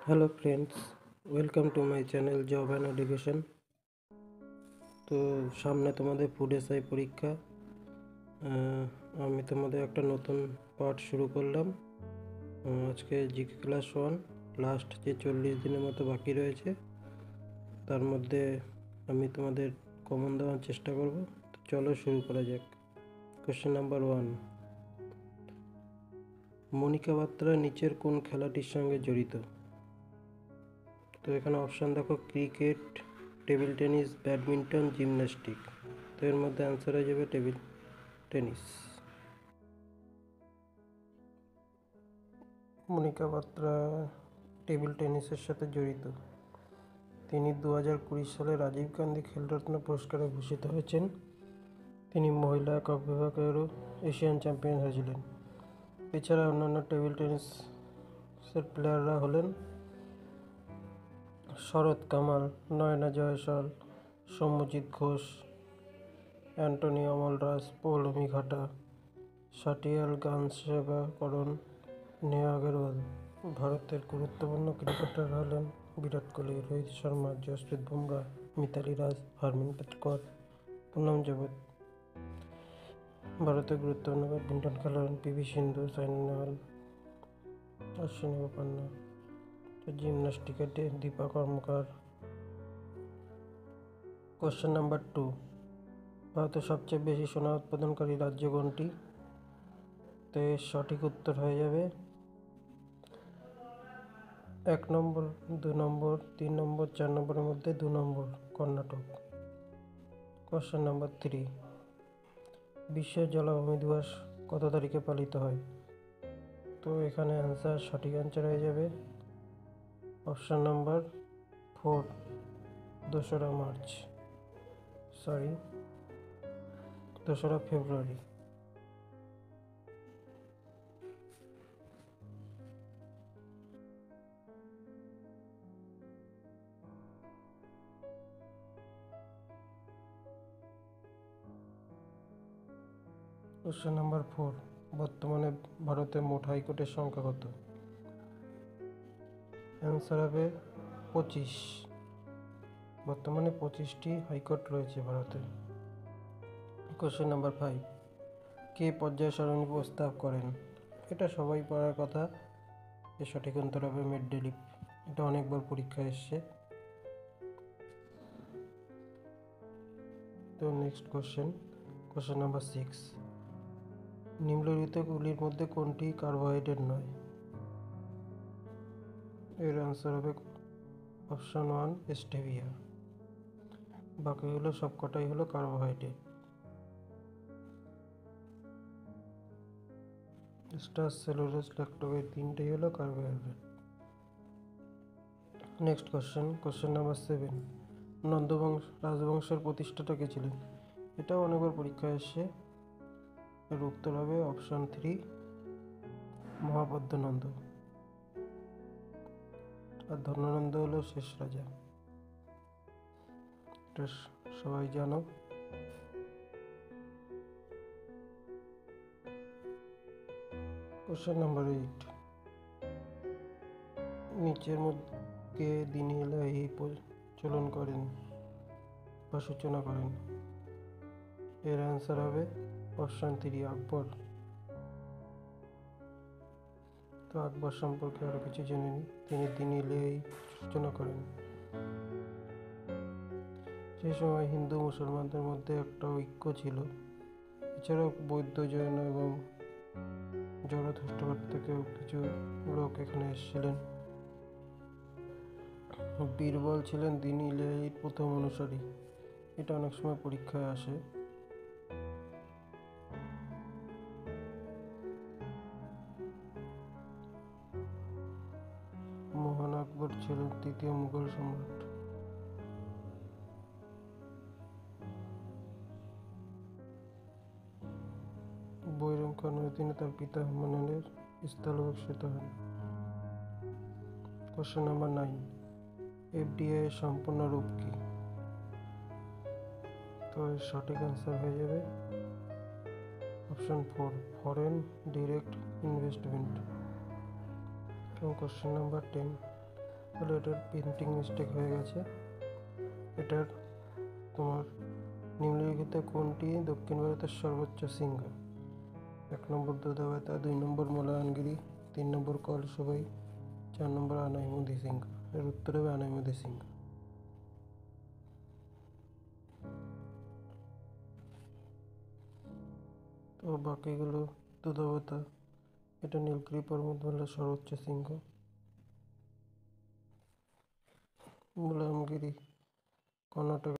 Hello friends, welcome to my channel job and education. তো সামনে তোমাদের ফুড এসআই পরীক্ষা। আমি তোমাদের একটা নতুন পার্ট শুরু করলাম। আজকে জিকে ক্লাস 1 লাস্ট যে 40 দিনের মতো বাকি রয়েছে, তার মধ্যে আমি তোমাদের কমন দেওয়ার চেষ্টা করব। তো চলো শুরু করা যাক। কোশ্চেন নাম্বার 1, মনিকা বাত্রা নিচের কোন খেলাটির সঙ্গে জড়িত? তো এখানে অপশান দেখো, cricket, table tennis, badminton, gymnastic. তো এর মধ্যে অ্যান্সার হয়ে যাবে টেবিল টেনিস। মনিকা বাত্রা টেবিল টেনিসের সাথে জড়িত। তিনি 2020 সালে রাজীব গান্ধী খেলরত্ন পুরস্কারে ভূষিত হয়েছেন। তিনি মহিলা একক বিভাগেরও এশিয়ান চ্যাম্পিয়ন হয়েছিলেন। এছাড়া অন্যান্য টেবিল টেনিসের প্লেয়াররা হলেন শরৎ কামাল, নয়না জয়সওয়াল, সৌম্যজিৎ ঘোষ, অ্যান্টনি অমলরাজ, পৌলমী ঘাটা, সাটিয়াল গানসেবাকরণ, নেহা আগরওয়াল। ভারতের গুরুত্বপূর্ণ ক্রিকেটার হলেন বিরাট কোহলি, রোহিত শর্মা, জসপ্রীত বুমরাহ, মিতালি রাজ, হারমনপ্রীত কৌর, পুনম যাদব। ভারতের গুরুত্বপূর্ণ ব্যাডমিন্টন খেলোয়াড় হলেন পিভি সিন্ধু, সাইনা নেহওয়াল, অশ্বিনী বোপান্না। জিমন্যাস্টিকের দীপা কর্মকার। কোশ্চেন নাম্বার 2, ভারতের সবচেয়ে বেশি সোনা উৎপাদনকারী রাজ্য কোনটি? তো এর সঠিক উত্তর হয়ে যাবে 1 নম্বর, 2 নম্বর, 3 নম্বর, 4 নম্বরের মধ্যে 2 নম্বর, কর্ণাটক। কোশ্চেন নাম্বার 3, বিশ্ব জলাভূমি দিবস কত তারিখে পালিত হয়? তো এখানে সঠিক অ্যান্সার হয়ে যাবে অপশান নাম্বার 4, 2রা মার্চ, সরি 2রা ফেব্রুয়ারি। কোশ্চেন নাম্বার 4, বর্তমানে ভারতে মোট হাইকোর্টের সংখ্যা কত? অ্যান্সার হবে 25। বর্তমানে 25টি হাইকোর্ট রয়েছে ভারতে। কোশ্চেন নাম্বার 5, কে পর্যায় সারণী প্রস্তাব করেন? এটা সবাই পড়ার কথা। এর সঠিক উত্তর হবে মেন্ডেলিভ। এটা অনেকবার পরীক্ষায় এসছে। তো নেক্সট কোশ্চেন নাম্বার 6, নিম্নলিখিতগুলির মধ্যে কোনটি কার্বোহাইড্রেট নয়? এর অ্যান্সার হবে অপশান 1, স্টেভিয়া। বাকিগুলো সবকটাই হলো কার্বোহাইড্রেট। স্টার্চ, সেলুলোজ, ল্যাকটোজ, তিনটেই হলো কার্বোহাইড্রেট। নেক্সট কোশ্চেন নাম্বার 7, রাজবংশের প্রতিষ্ঠাতা কে ছিলেন? এটাও অনেকবার পরীক্ষায় এসছে। এর উত্তর হবে অপশান 3, মহাপদ্মনন্দ। আর ধর্মানন্দ হলো শেষ রাজা। এটা সবাই জানো। কোশ্চেন নাম্বার 8, নিচের মধ্যে দিনী ইলাহি প্রচলন করেন বা সূচনা করেন? এর অ্যান্সার হবে অপশান 3, আকবর। তো আকবর সম্পর্কে আরও কিছু জেনে নিই। তিনি দিনী ইলাহি সূচনা করেন। সেই সময় হিন্দু মুসলমানদের মধ্যে একটা ঐক্য ছিল। এছাড়াও বৌদ্ধ, জৈন এবং জরথুস্ট্র থেকেও কিছু লোক এখানে এসেছিলেন। বীরবল ছিলেন দিনী ইলাহির প্রথম অনুসারী। এটা অনেক সময় পরীক্ষায় আসে। মহান আকবর ছিলেন তৃতীয় মুঘল সম্রাট। বৈরম খানের অধীনে তার পিতা হুমায়ুনের স্থলাভিষিক্ত হন। কোশ্চেন নাম্বার 9, এফডিআই এর সম্পূর্ণ রূপ কি? তো এর সঠিক অ্যান্সার হয়ে যাবে অপশান 4, ফরেন ডিরেক্ট ইনভেস্টমেন্ট। এবং কোশ্চেন নাম্বার 10, তাহলে এটার প্রিন্টিং মিস্টেক হয়ে গেছে। এটার তোমার নিম্নলিখিত কোনটি দক্ষিণ ভারতের সর্বোচ্চ শৃঙ্গ? 1 নম্বর দুধওয়াতা, 2 নম্বর মুলায়নগিরি, 3 নম্বর কলসুবাই, 4 নম্বর আনাইমুদি শৃঙ্গ। এর উত্তর হবে আনাইমুদি শৃঙ্গ। তো বাকিগুলো দুধওয়াতা, এটা নীলগিরি পর্বতমালার সর্বোচ্চ শৃঙ্গ। মুলায়নগিরি কর্ণাটক